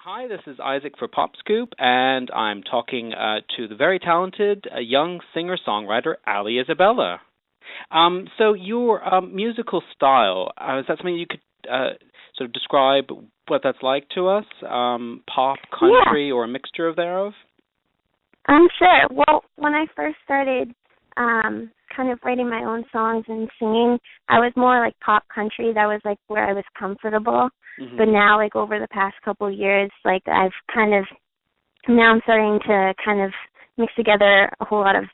Hi, this is Isaac for Pop Scoop, and I'm talking to the very talented young singer-songwriter Ali Isabella. So your musical style, is that something you could sort of describe what that's like to us? Pop, Yeah, country, or a mixture of thereof? I'm sure. Well, when I first started kind of writing my own songs and singing, I was more like pop country. That was like where I was comfortable. But Hmm. now, like over the past couple of years, like I've kind of now I'm starting to kind of mix together a whole lot of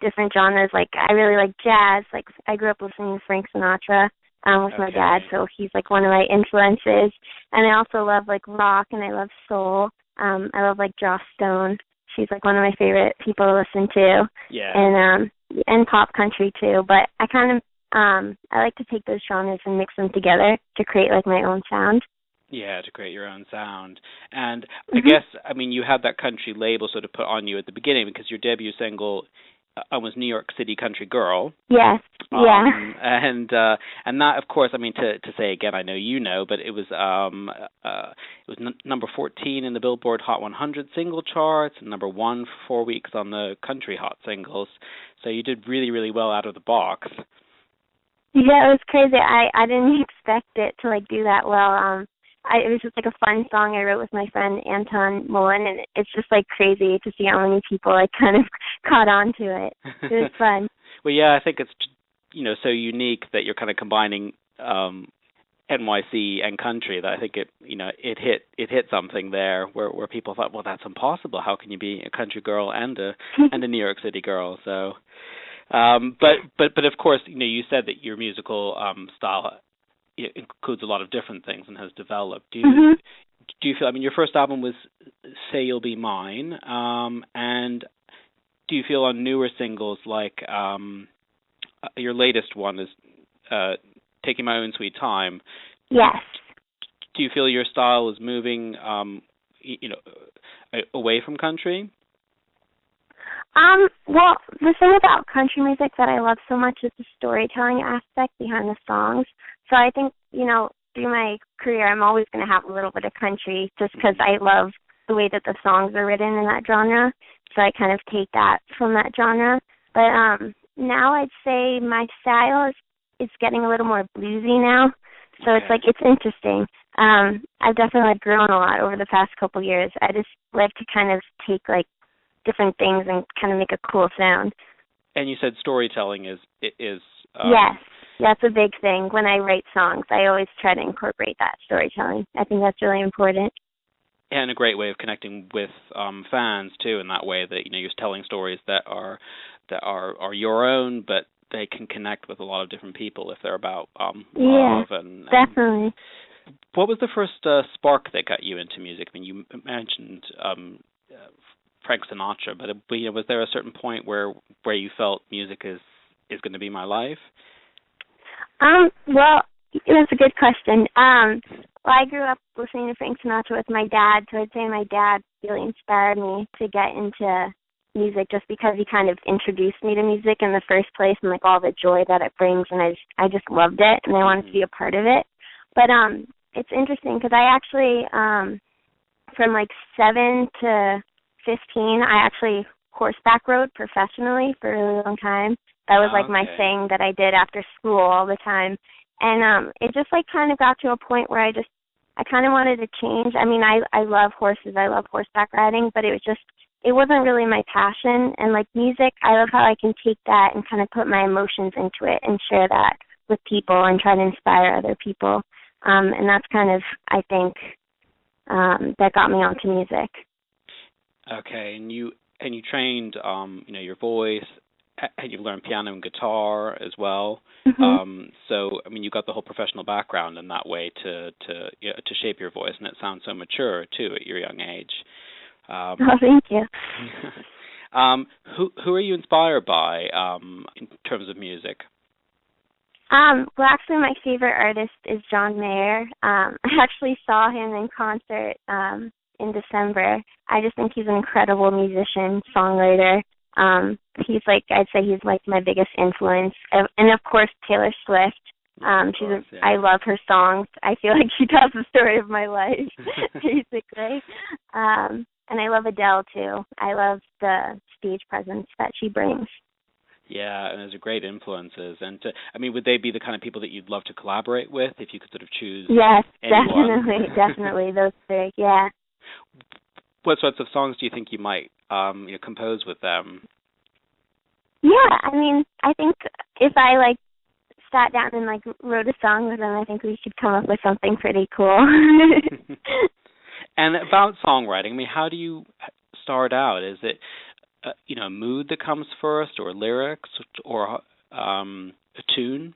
different genres. Like I really like jazz. Like I grew up listening to Frank Sinatra with my dad, Okay. so he's like one of my influences. And I also love like rock and I love soul. I love like Joss Stone. She's like one of my favorite people to listen to, Yeah. and pop country too. But I kind of I like to take those genres and mix them together to create like my own sound. Yeah, to create your own sound. And I Mhm. guess, I mean, you had that country label sort of put on you at the beginning because your debut single was New York City Country Girl. Yes. Yeah. And that, of course, I mean, to say again, I know you know, but it was number 14 in the Billboard Hot 100 single charts, and number one for 4 weeks on the Country Hot Singles. So you did really, really well out of the box. Yeah, it was crazy. I didn't expect it to like do that well. It was just like a fun song I wrote with my friend Anton Mullen, and it's just like crazy to see how many people like kind of caught on to it. It was fun. Well, yeah, I think it's so unique that you're kind of combining NYC and country that I think it hit something there where people thought, well, that's impossible. How can you be a country girl and a New York City girl? So, but of course, you said that your musical style includes a lot of different things and has developed. Mhm. Do you feel? I mean, your first album was "Say You'll Be Mine," and do you feel on newer singles like your latest one is uh, "Taking My Own Sweet Time"? Yes. Do you feel your style is moving, away from country? Well, the thing about country music that I love so much is the storytelling aspect behind the songs. So I think, through my career, I'm always going to have a little bit of country just because Hmm. I love the way that the songs are written in that genre. So I kind of take that from that genre. But now I'd say my style is getting a little more bluesy now. So it's Okay. like it's interesting. I've definitely grown a lot over the past couple years. I just like to kind of take like different things and kind of make a cool sound. And you said storytelling is Yes, that's a big thing. When I write songs, I always try to incorporate that storytelling. I think that's really important. and a great way of connecting with fans too. In that way, that you're telling stories that are your own, but they can connect with a lot of different people if they're about Yeah, love and definitely. what was the first spark that got you into music? I mean, you mentioned uh, Frank Sinatra, but was there a certain point where you felt music is going to be my life? Well, that's a good question. Well, I grew up listening to Frank Sinatra with my dad, so I'd say my dad really inspired me to get into music just because he kind of introduced me to music in the first place and like all the joy that it brings, and I just loved it and I wanted to Hmm. be a part of it. But it's interesting because I actually from like 7 to 15, I actually horseback rode professionally for a really long time. That was like my Okay. thing that I did after school all the time. And it just like kind of got to a point where I kind of wanted to change. I mean, I love horses. I love horseback riding, but it wasn't really my passion. And like music, I love how I can take that and kind of put my emotions into it and share that with people and try to inspire other people. And that's kind of, I think, that got me onto music. Okay, and you trained your voice, and you learned piano and guitar as well. Mhm. So I mean, you got the whole professional background in that way to shape your voice, and it sounds so mature too at your young age. Um, Oh, thank you. who are you inspired by in terms of music? Well, actually, my favorite artist is John Mayer. I actually saw him in concert in December. I just think he's an incredible musician, songwriter. He's like, I'd say he's like my biggest influence. And of course, Taylor Swift. I love her songs. I feel like she tells the story of my life, basically. And I love Adele too. I love the stage presence that she brings. Yeah, and those are great influences. And would they be the kind of people that you'd love to collaborate with if you could sort of choose? Yes, anyone? definitely those three. Yeah. What sorts of songs do you think you might compose with them? Yeah, I think if I sat down and wrote a song with them, I think we could come up with something pretty cool. And about songwriting, how do you start out? Is it a mood that comes first, or lyrics, or a tune?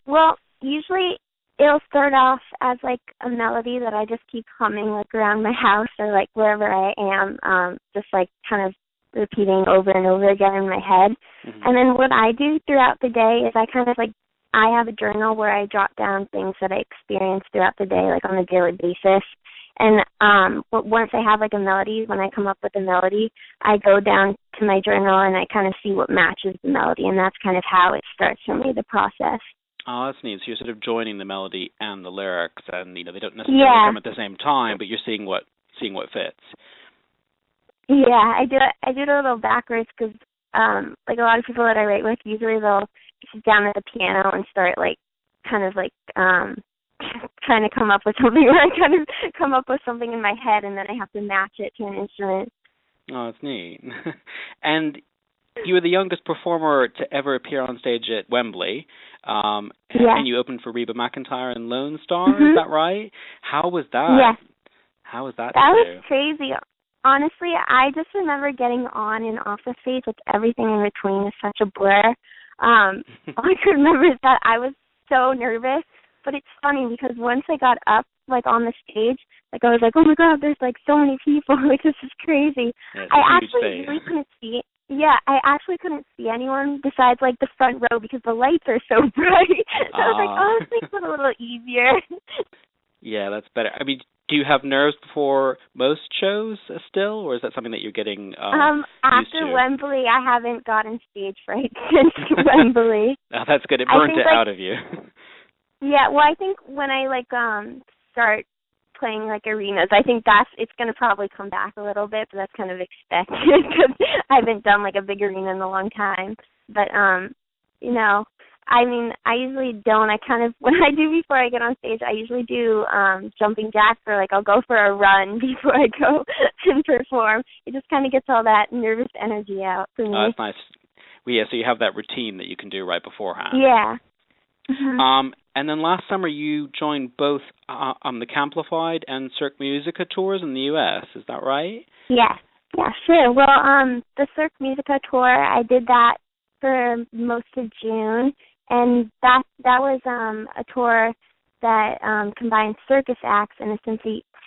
Well, usually it'll start off as a melody that I just keep humming around my house or wherever I am, just kind of repeating over and over again in my head. Mm-hmm. And then what I do throughout the day is I kind of I have a journal where I jot down things that I experience throughout the day, on a daily basis. And once I have a melody, when I come up with a melody, I go down to my journal and I kind of see what matches the melody, and that's kind of how it starts for me, the process. Oh, that's neat. So you're sort of joining the melody and the lyrics, and they don't necessarily come at the same time, but you're seeing what fits. Yeah, I do it a little backwards because, a lot of people that I write with, usually they'll sit down at the piano and start trying to come up with something, where I kind of come up with something in my head and then I have to match it to an instrument. Oh, that's neat. And you were the youngest performer to ever appear on stage at Wembley, and you opened for Reba McEntire and Lone Star, is that right? How was that? Yes. How was that? That was crazy. Honestly, I just remember getting on and off the stage, everything in between is such a blur. All I could remember is that I was so nervous, but it's funny because once I got up, on the stage, I was oh my God, there's so many people, this is crazy. Yeah, I actually really couldn't see. Yeah, I actually couldn't see anyone besides the front row because the lights are so bright. So I was this makes it a little easier. Yeah, that's better. Do you have nerves before most shows still, or is that something that you're getting used to? After Wembley, I haven't gotten stage fright since Wembley. Oh, that's good. It burnt it out of you. Yeah, well, I think when I start playing arenas, I think it's going to probably come back a little bit, but that's kind of expected because I haven't done a big arena in a long time. But I usually don't. When I do before I get on stage, I usually do jumping jacks, or I'll go for a run before I go and perform. It just kind of gets all that nervous energy out for me. Oh, that's nice. Well, yeah, so you have that routine that you can do right beforehand. Yeah. Mm-hmm. And then last summer you joined both the Camplified and Cirque Musica tours in the U.S. Is that right? Yeah, sure. Well, the Cirque Musica tour, I did that for most of June, and that was a tour that combined circus acts and a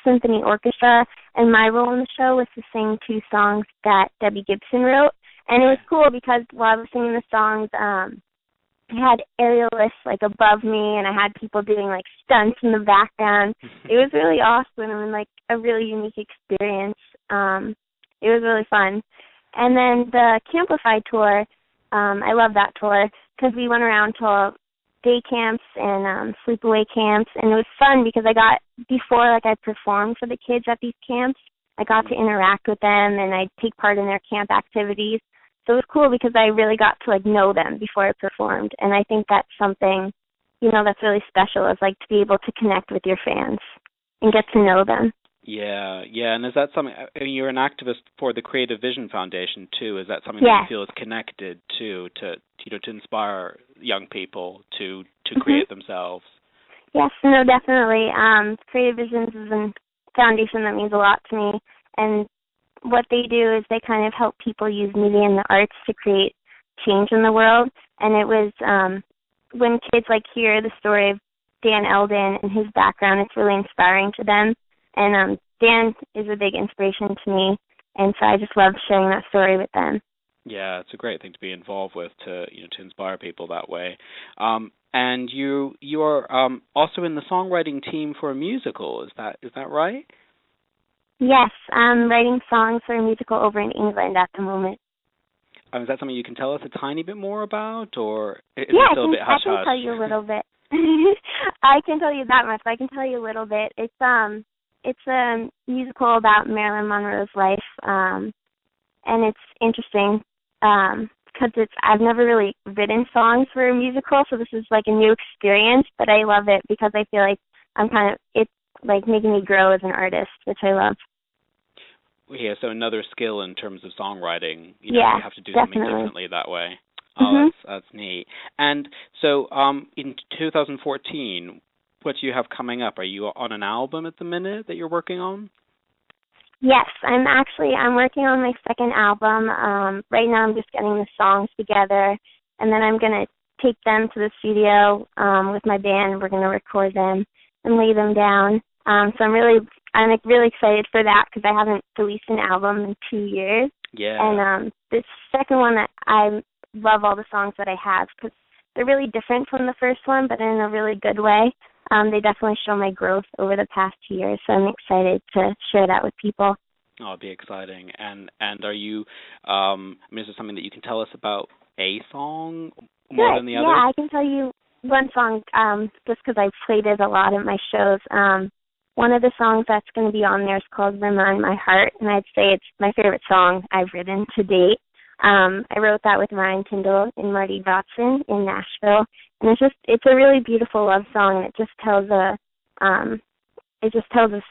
symphony orchestra, and my role in the show was to sing 2 songs that Debbie Gibson wrote. And it was cool because while I was singing the songs, I had aerialists above me, and I had people doing stunts in the background. It was really awesome and a really unique experience. It was really fun. And then the Camplified tour, I love that tour because we went around to day camps and sleepaway camps, and it was fun because before I performed for the kids at these camps, I got to interact with them and I'd take part in their camp activities. So it was cool because I really got to know them before I performed, and I think that's something, that's really special, is to be able to connect with your fans and get to know them. Yeah, and is that something? You're an activist for the Creative Vision Foundation too. Is that something that you feel is connected to inspire young people to create themselves? Yes, no, definitely. Creative Visions is a foundation that means a lot to me, and what they do is they kind of help people use media and the arts to create change in the world. And it was when kids hear the story of Dan Eldon and his background, it's really inspiring to them. And Dan is a big inspiration to me, and so I just love sharing that story with them. Yeah, it's a great thing to be involved with to inspire people that way. And you are also in the songwriting team for a musical. Is that right? Yes, I'm writing songs for a musical over in England at the moment. Is that something you can tell us a tiny bit more about, or is it Yeah, still a bit hush-hush? I can tell you a little bit. I can tell you that much. I can tell you a little bit. It's a musical about Marilyn Monroe's life, and it's interesting because I've never really written songs for a musical, so this is like a new experience. But I love it because I feel like it's like making me grow as an artist, which I love. Yeah, so another skill in terms of songwriting. You have to do something differently that way. Oh, that's neat. And so in 2014, what do you have coming up? Are you on an album at the minute that you're working on? Yes, I'm working on my second album. Right now I'm just getting the songs together, and then I'm going to take them to the studio with my band. We're going to record them and lay them down. So I'm really excited for that because I haven't released an album in 2 years. Yeah. And this second one, I love all the songs that I have because they're really different from the first one, but in a really good way. They definitely show my growth over the past 2 years, so I'm excited to share that with people. Oh, it'd be exciting. And are you, is there something that you can tell us about a song more than the other? Yeah, I can tell you one song just because I've played it a lot at my shows. One of the songs that's going to be on there is called Remind My Heart, and I'd say it's my favorite song I've written to date. I wrote that with Ryan Tyndall and Marty Dotson in Nashville, and it's a really beautiful love song, and it just tells a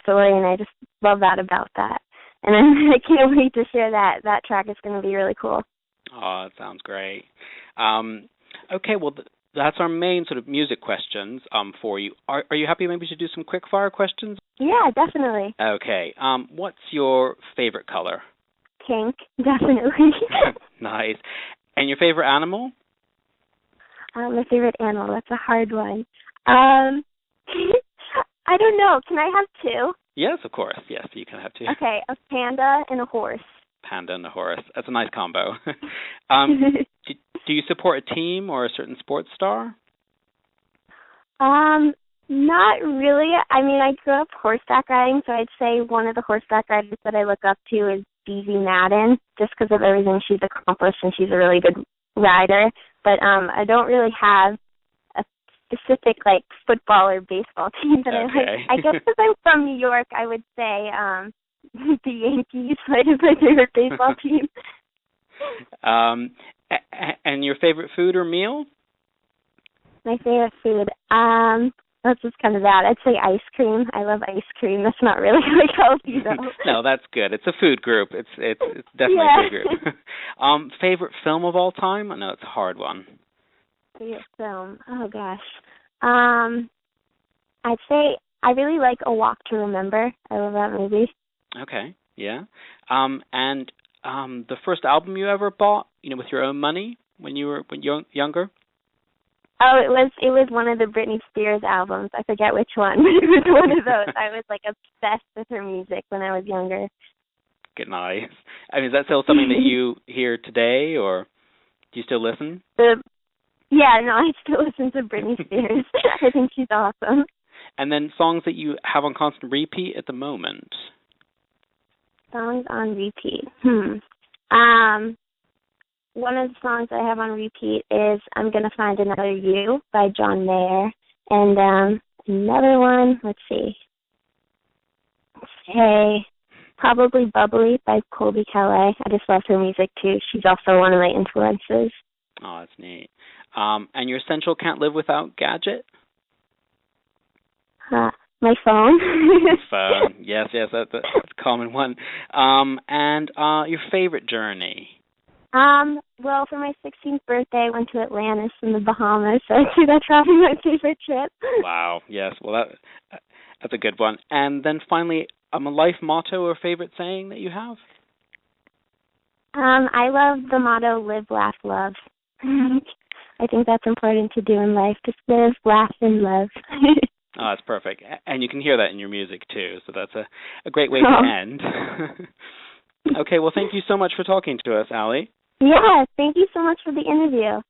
story, and I just love that about that. And I can't wait to share that. That track is going to be really cool. Oh, it sounds great. Okay, well, that's our main sort of music questions for you. Are you happy maybe to do some quick fire questions? Yeah, definitely. Okay. What's your favorite color? Pink, definitely. Nice. And your favorite animal? My favorite animal, that's a hard one. I don't know. Can I have two? Yes, of course. Yes, you can have two. Okay, a panda and a horse. Panda and a horse. That's a nice combo. Do you support a team or a certain sports star? Not really. I mean, I grew up horseback riding, so I'd say one of the horseback riders that I look up to is Beezy Madden, just because of everything she's accomplished, and she's a really good rider. But I don't really have a specific, like, football or baseball team that I like. I guess because I'm from New York, I would say the Yankees is my favorite baseball team. And your favorite food or meal? My favorite food, that's just kind of bad. I'd say ice cream. I love ice cream. That's not really like healthy though. No, that's good. It's a food group. It's definitely a food group. Favorite film of all time? I know it's a hard one. Favorite film? Oh gosh. I'd say I really like A Walk to Remember. I love that movie. Okay. Yeah. And the first album you ever bought, with your own money when you were younger? Oh, it was one of the Britney Spears albums. I forget which one, but it was one of those. I was like obsessed with her music when I was younger. Good, nice. Is that still something that you hear today, or do you still listen? I still listen to Britney Spears. I think she's awesome. And then songs that you have on constant repeat at the moment? Songs on repeat. One of the songs I have on repeat is I'm Gonna Find Another You by John Mayer. And another one, let's see. Hey, probably Bubbly by Colby Calais. I just love her music too. She's also one of my influences. Oh, that's neat. And your essential can't live without gadget? My phone. Phone. Yes, that's a common one. And your favorite journey? Well, for my 16th birthday, I went to Atlantis in the Bahamas, so I'd say that's probably my favorite trip. Wow, yes. Well, that's a good one. And then finally, a life motto or favorite saying that you have? I love the motto, live, laugh, love. I think that's important to do in life, just live, laugh, and love. Oh, that's perfect. And you can hear that in your music, too, so that's a great way to end. Okay, well, thank you so much for talking to us, Allie. Yeah, thank you so much for the interview.